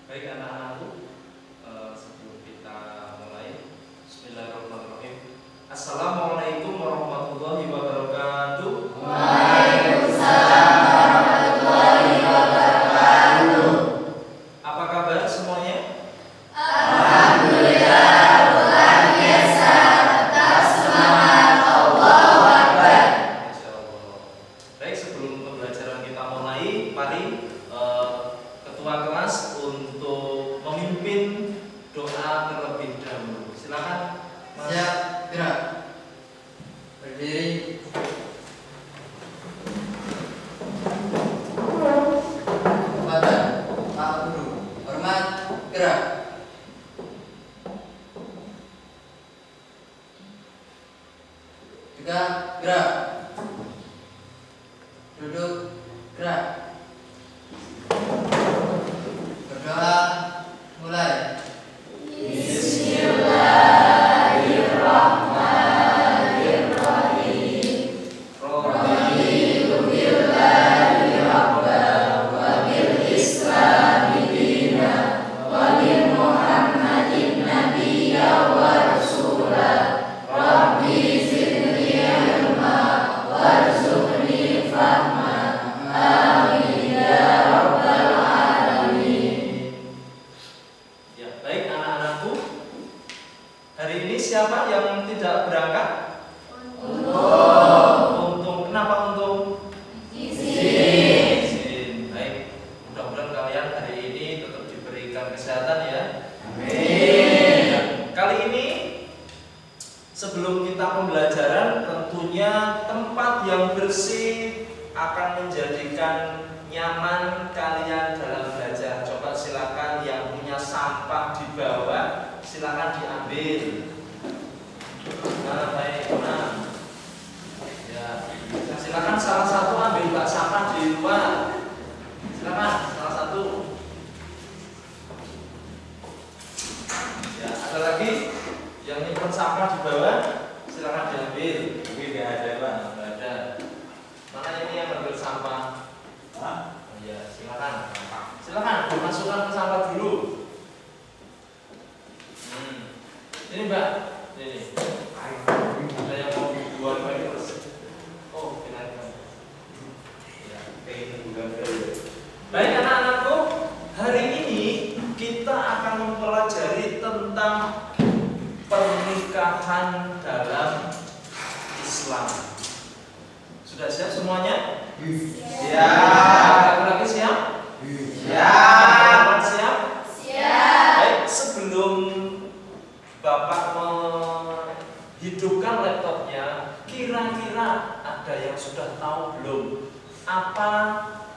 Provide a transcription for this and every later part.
Baik anak-anakku, sebelum kita mulai, Bismillahirrahmanirrahim. Assalamualaikum warahmatullahi wabarakatuh. Waalaikumsalam warahmatullahi wabarakatuh. Apa kabar semuanya? Alhamdulillah, luar biasa. Tetap semangat, Allahu Akbar. Insyaallah. Baik, sebelum pembelajaran kita mulai, mari ketua kelas untuk memimpin doa terlebih dahulu. Silakan. Mas. Siap, gerak. Berdiri. Kepada Pak Guru. Hormat, gerak. Juga gerak. Duduk, gerak. Berdoa, mulai. Ya, baik anak-anakku. Hari ini siapa yang tidak berangkat? Untung. Kenapa untung? Izin. Baik. Mudah-mudahan kalian hari ini tetap diberikan kesehatan ya. Amin. Dan kali ini sebelum kita pembelajaran, tentunya tempat yang bersih akan menjadikan nyaman kalian dalam belajar. Coba silakan yang punya sampah di bawah, silakan diambil. Nah, baik, nah. Ya, silakan salah satu ambil bak sampah di luar. Silakan salah satu. Ya, ada lagi yang nyimpen sampah di bawah, silakan diambil. Ini nggak ada, Pak. Nggak ada. Mana ini yang ambil sampah? Oh iya, silakan. Silakan dimasukkan ke sampah dulu. Ini Mbak, ini. Ada yang mau dibuang lagi terus? Oh, kenalkan. Ya, kayak bukan. Baik anak-anakku, hari ini kita akan mempelajari tentang pernikahan dalam Islam. Sudah siap semuanya? Ya. Lagi siap? Siap. Siap? Siap. Baik, sebelum Bapak menghidupkan laptopnya, kira-kira ada yang sudah tahu belum apa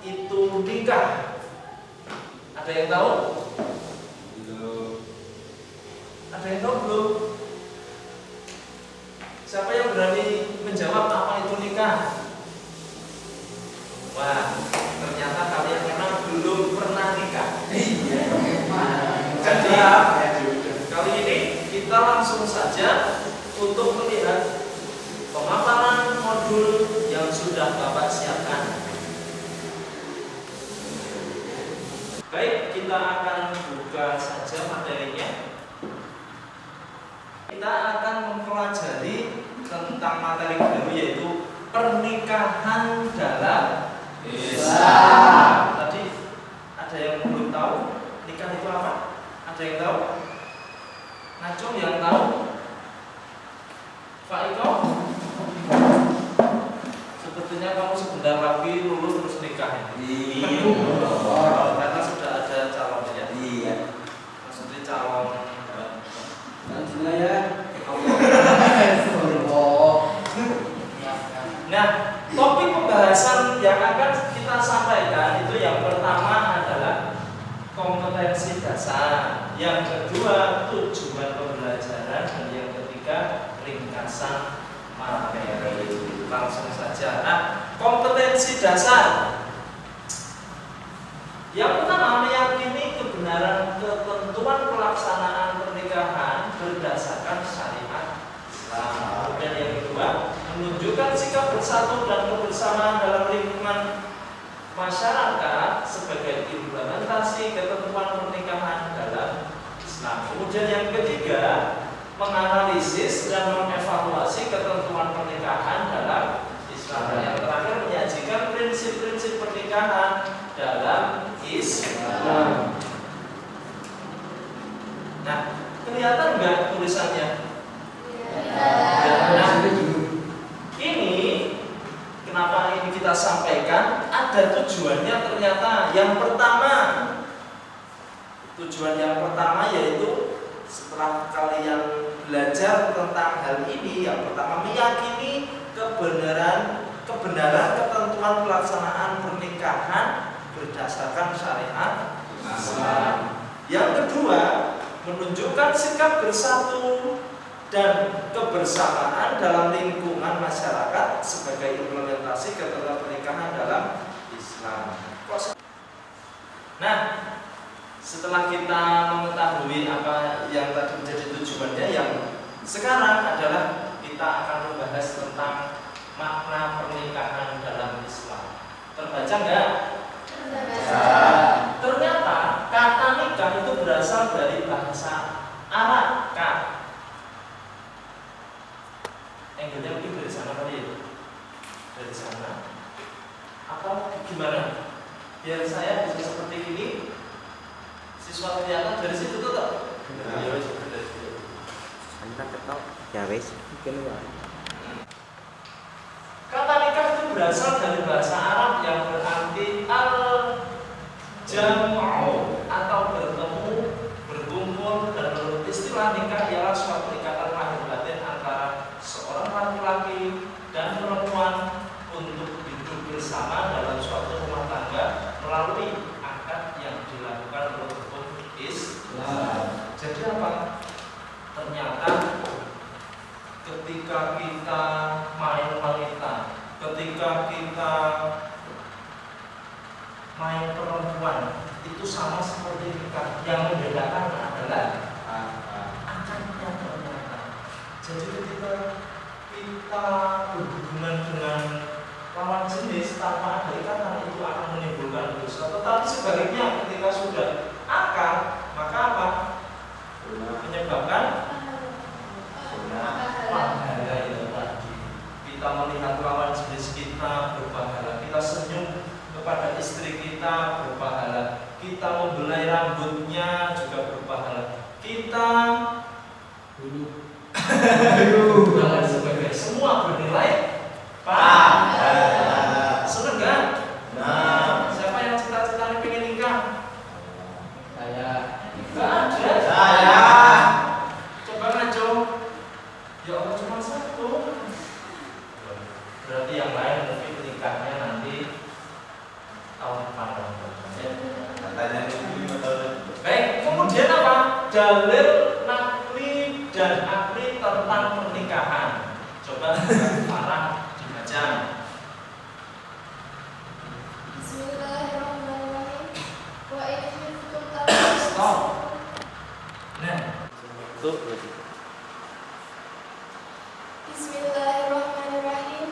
itu nikah? Ada yang tahu? Belum. Ada yang tahu belum? Siapa yang berani menjawab apa itu nikah? Wah, ternyata kalian memang belum pernah nikah. Jadi kali ini kita langsung saja untuk melihat pemaparan modul yang sudah Bapak siapkan. Baik, kita akan buka saja materinya. Kita akan mempelajari tentang materi baru, yaitu pernikahan dalam Islam. Tadi ada yang belum tahu nikah itu apa? Ada yang tahu? Ngacung yang tahu? Pak Iko? Sepertinya kamu sebentar lagi lulus terus nikah. Iya. Karena sudah ada calonnya. Iya. Maksudnya calon. Langsung ya. Nah, topik pembahasan yang akan kita sampaikan itu yang pertama adalah kompetensi dasar, yang kedua tujuan pembelajaran, dan yang ketiga ringkasan materi. Langsung saja. Nah, kompetensi dasar. Yang pertama, meyakini kebenaran ketentuan pelaksanaan pernikahan berdasarkan syariat Islam. Kemudian yang kedua, menunjukkan sikap bersatu dan kebersamaan dalam lingkungan masyarakat sebagai implementasi ketentuan pernikahan Kemudian yang ketiga, menganalisis dan mengevaluasi ketentuan pernikahan dalam Islam. Dan yang terakhir, menyajikan prinsip-prinsip pernikahan dalam Islam. Nah, kelihatan nggak tulisannya? Nah, ini kenapa ini kita sampaikan? Ada tujuannya ternyata. Yang pertama, tujuan yang pertama yaitu setelah kalian belajar tentang hal ini, yang pertama meyakini kebenaran ketentuan pelaksanaan pernikahan berdasarkan syariat Islam. Yang kedua, menunjukkan sikap bersatu dan kebersamaan dalam lingkungan masyarakat sebagai implementasi ketentuan pernikahan dalam Islam. Nah, setelah kita mengetahui apa yang tadi menjadi tujuannya, yang sekarang adalah kita akan membahas tentang makna pernikahan dalam Islam. Terbaca enggak? Ternyata kata nikah itu berasal dari bahasa Arab. Angle-nya mungkin dari sana kali ya? Dari sana? Atau gimana? Biar saya bisa seperti ini, siswa kelihatan dari situ tuh tak? Ya wes, dari situ. Anda ketok, ya wes. Kata nikah itu berasal dari bahasa Arab yang berarti al-jam'u atau bertemu, berkumpul, dan menurut istilah nikah ialah suatu ikatan lahir batin antara seorang laki-laki dan perempuan untuk hidup bersama dalam suatu rumah tangga melalui akad yang dilakukan menurut hukum Islam. Jadi apa? Ternyata ketika kita main wanita, ketika kita main perempuan, itu sama seperti nikah. Yang membedakan adalah akadnya ternyata. Jadi ketika kita berhubungan dengan lawan jenis tanpa ada ikatan, itu akan menimbulkan dosa. Tetapi sebaliknya, ketika sudah akad, maka apa? Menyebabkan pahala itu tadi. Kita melihat lawan jenis kita berpahala, kita senyum kepada istri kita berpahala, kita membelai rambutnya juga berpahala, kita dan sebagainya, semua bernilai pahala. Seneng kan? Nah, siapa yang cita-citanya pengen nikah? Saya. Gak ada. Saya. Coba ngaco. Ya Allah, cuma satu. Berarti yang lain mungkin nikahnya nanti tahun depan. Baik, kemudian apa? Dalil nakli dan akli tentang pernikahan. Coba Farah dibaca. Bismillahirrahmanirrahim. Wa in khiftum Stop. Nah, Tuh, Bismillahirrahmanirrahim.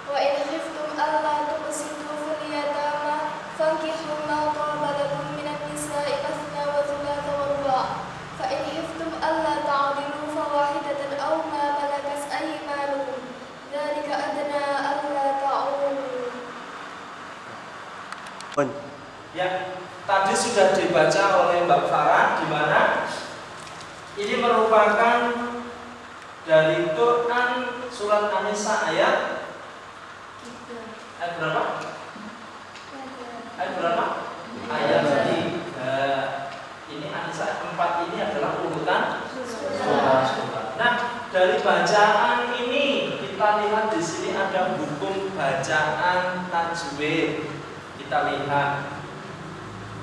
Wa in khiftum alla tuqsitu fil yatama fankihu ma taba lakum minan nisa'i mathna wa thulatha wa ruba'. Fa in khiftum alla ta'dilu fawahidatan aw ma malakat aymanukum. Dzalika adna alla ta'ulu. ya tadi sudah dibaca oleh Mbak Farah, di mana ini merupakan dari Quran surat An-Nisa ayat berapa? Ayat berapa? Ayat 3. Ini An-Nisa 4 ini adalah urutan surat. Nah, dari bacaan ini kita lihat di sini ada hukum bacaan tajwid. Kita lihat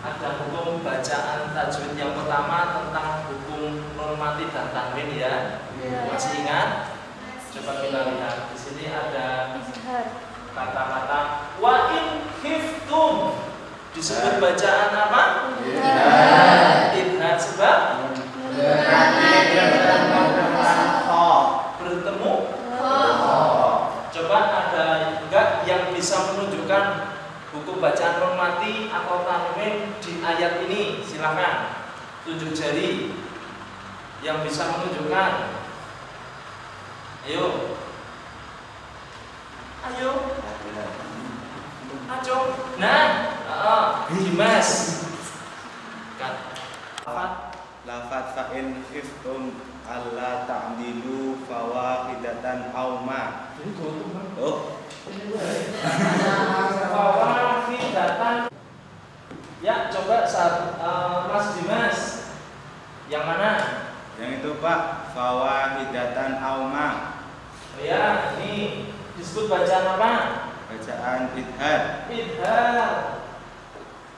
ada hukum bacaan tajwid. Yang pertama tentang hukum normatif dan tanwin ya. Masih ingat? Coba kita lihat. Di sini ada kata-kata wa in khiftum. Disebut bacaan apa? Idhar sebab bertemu. Coba ada enggak yang bisa menunjukkan hukum bacaan normatif atau tanwin di ayat ini? Silakan tunjuk jari. yang bisa menunjukkan? Ayo. Ayo. Ayo. Nah, Dimas. Kan. Lafat fa'in khiftum alla ta'dilu fawahidatan aw ma. Oh. Fawahidatan. Ya, coba Mas Dimas. Yang mana? Yang itu Pak, fawahidatan aw ma. Oh ya, ini disebut bacaan apa? Bacaan idhar. Idhar.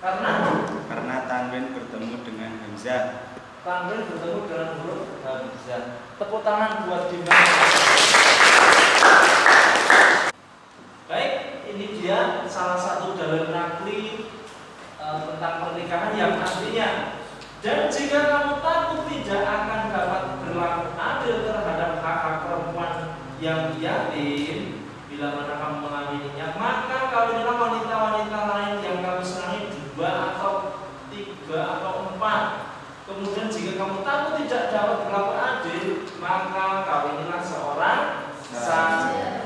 Karena Tanwin bertemu dengan hamzah. tanwin bertemu dengan huruf hamzah. Tepuk tangan buat Dimas. Baik, ini dia salah satu dalil nakli tentang pernikahan yang artinya, dan jika kamu takut tidak akan dapat berlaku adil terhadap hak-hak perempuan yang yatim, bila mana kamu mengamininya, maka kawinilah wanita-wanita lain yang kamu senangi 2 atau 3 atau 4. Kemudian jika kamu takut tidak dapat berlaku adil, maka kawinilah seorang saja.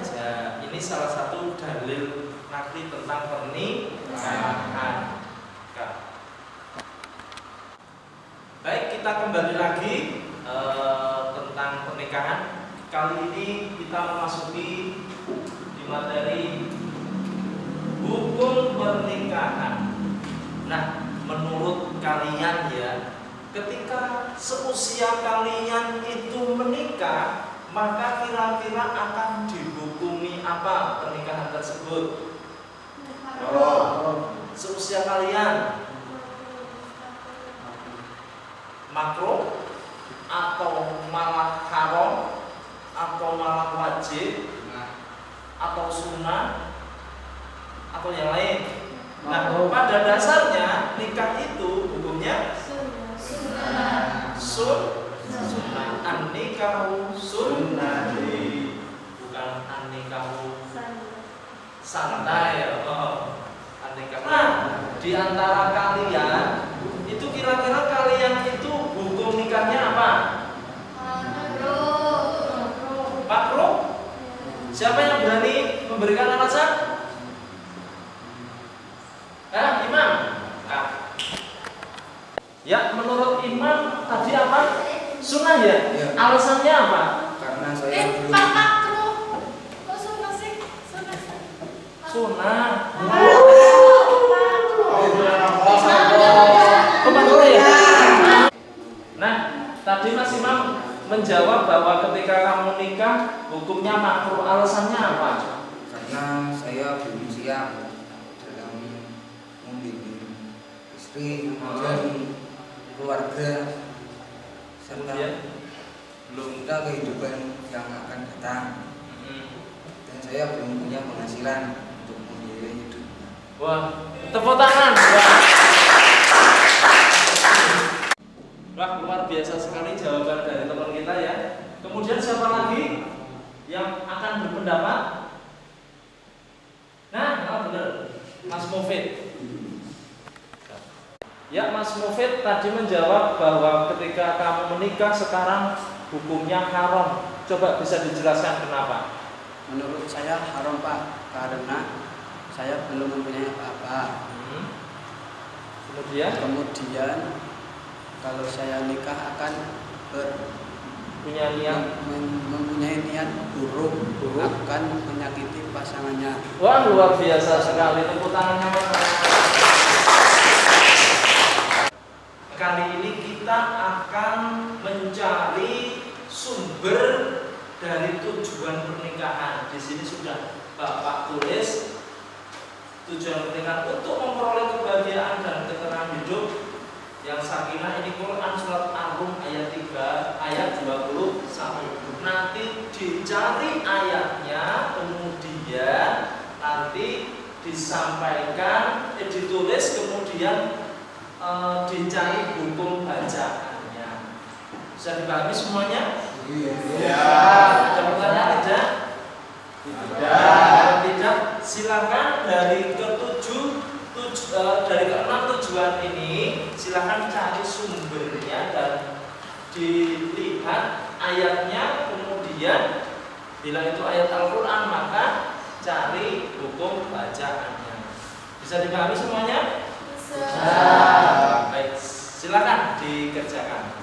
Ini salah satu dalil nakli tentang pernikahan. Baik, kita kembali lagi tentang pernikahan. Kali ini kita memasuki di materi hukum pernikahan. Nah, menurut kalian ya, ketika seusia kalian itu menikah, maka kira-kira akan dihukumi apa pernikahan tersebut? Seusia kalian makruh atau malah haram atau malah wajib atau sunnah atau yang lain. Nah, pada dasarnya nikah itu hukumnya sunnah. An-nikahu sunnati, bukan an-nikahu santai. An-nikah. Nah, di antara kalian itu kira-kira kalian itu hukum nikahnya apa? Makruh. Siapa yang berani memberikan alasan? Imam. Ya, menurut Imam tadi apa? Sunnah ya? Ya. Alasannya apa? Karena saya belum Sunnah. Ya? Nah, tadi Mas Imam menjawab bahwa ketika kamu nikah hukumnya makruh. Alasannya apa? karena saya belum siap dalam membimbing istri dan keluarga serta belum ada kehidupan yang akan datang, dan saya belum punya penghasilan untuk membiayai hidup. Wah, tepuk tangan. Wah, luar biasa sekali jawaban dari teman kita ya. Kemudian siapa lagi yang akan berpendapat? Nah, benar, Mas Mufid. Ya, Mas Mufid tadi menjawab bahwa ketika kamu menikah sekarang hukumnya haram. Coba bisa dijelaskan kenapa? Menurut saya haram, Pak, karena saya belum mempunyai apa-apa. Kemudian Kalau saya nikah akan punya niat mempunyai niat buruk akan menyakiti pasangannya. Wah, luar biasa sekali. Tepuk tangannya. Kali ini kita akan mencari sumber dari tujuan pernikahan. Di sini sudah Bapak tulis tujuan pernikahan untuk memperoleh kebahagiaan dan ketenangan hidup yang sakinah. Ini Quran surat Ar-Rum ayat 3 ayat 21. Nanti dicari ayatnya, kemudian nanti disampaikan, ditulis, kemudian dicari hukum bacaannya. Bisa dipahami semuanya? Iya. Ada pertanyaan tidak? Tidak. Silakan dari dari keenam tujuan ini, silakan cari sumbernya dan dilihat lihat ayatnya, kemudian bila itu ayat Al-Quran maka cari hukum bacaannya. Bisa dipahami semuanya? Bisa. Baik, silakan dikerjakan.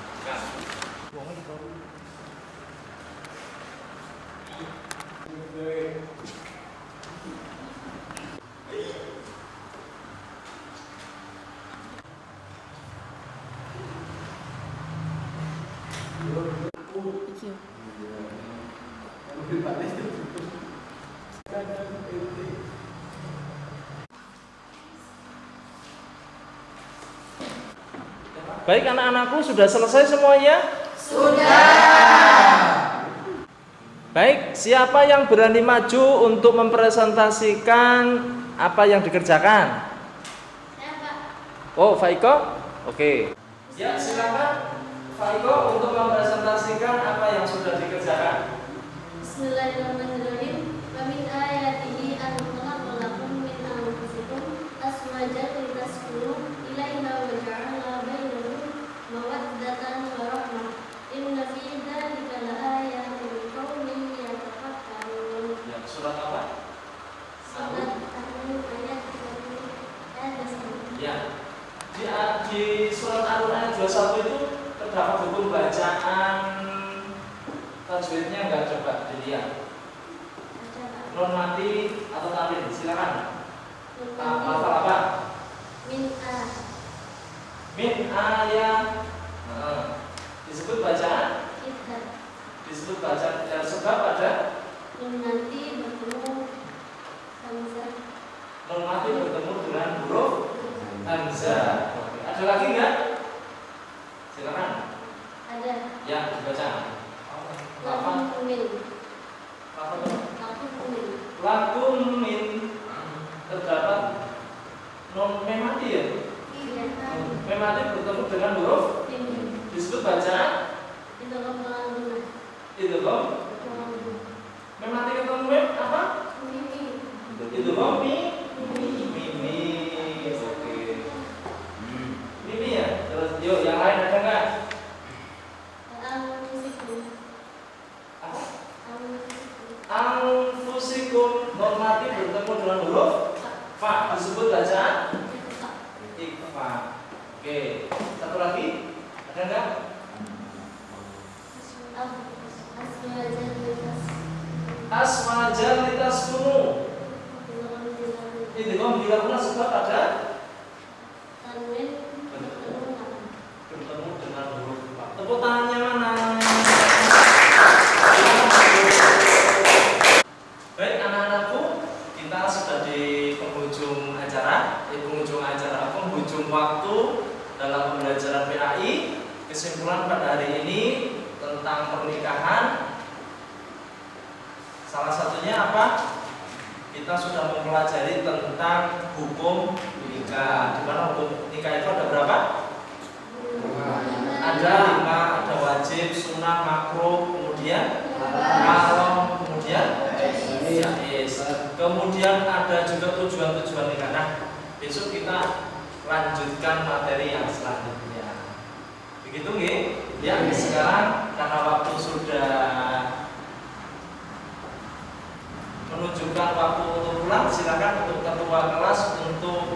Baik, anak-anakku sudah selesai semuanya? Sudah. Baik, siapa yang berani maju untuk mempresentasikan apa yang dikerjakan? Saya, Pak. Oh, Faiko? Oke. Ya, silakan Faiko untuk mempresentasikan apa yang sudah dikerjakan. Bismillahirrahmanirrahim. Wa min ayatihi an khalaqa lakum min anfusikum azwajan litaskunu ilaiha wa ja'ala bainakum mawaddatan wa rahmah. Inna fi dzalika laayatin liqaumin yatafakkarun. Ya, surat apa? Surat An-Nur ayat 21. Ya. Di surat An-Nur ayat 21 itu terdapat hukum bacaan tajwidnya, enggak, coba dilihat. Nun mati atau tanwin, silakan. Hafal apa? Min a. Min ayat. Disebut bacaan? Kita. Disebut bacaan dan sebab ada Nun nanti bertemu hamzah. nun mati bertemu dengan huruf hamzah. Oke. Ada lagi enggak? Silakan. Ada. Ya, dibaca. Lakum min. Apa? Lakum min. Lakum min terdapat nun memati ya. Iya. Memati bertemu dengan huruf Ini. disebut bacaan Itu kepala itu loh. Memati ketemu mem apa? Mimi. Itu loh mi. Mimi. Mimi. Oke. Mimi ya. Terus yuk yang lain ada enggak? Al-Musikum. Apa? Al-Musikum. Anfusikum nun mati bertemu dengan huruf fa disebut bacaan ikfa. Oke. Satu lagi ada enggak? Aswajan litaskunu. Itu kalau dilakukan sebab ada bertemu dengan huruf fa. Tepuk tangannya mana? Baik anak-anakku, kita sudah di penghujung acara, penghujung waktu dalam pembelajaran PAI. Kesimpulan pada hari ini tentang pernikahan, salah satunya apa? Kita sudah mempelajari tentang hukum nikah. Di mana hukum nikah itu ada berapa? Ada 5, ada wajib, sunnah, makruh, kemudian haram, kemudian jaiz. Kemudian ada juga tujuan-tujuan nikah. Nah, besok kita lanjutkan materi yang selanjutnya. Begitu nggih? Ya, sekarang karena waktu sudah menunjukkan waktu untuk pulang, silakan untuk ketua kelas untuk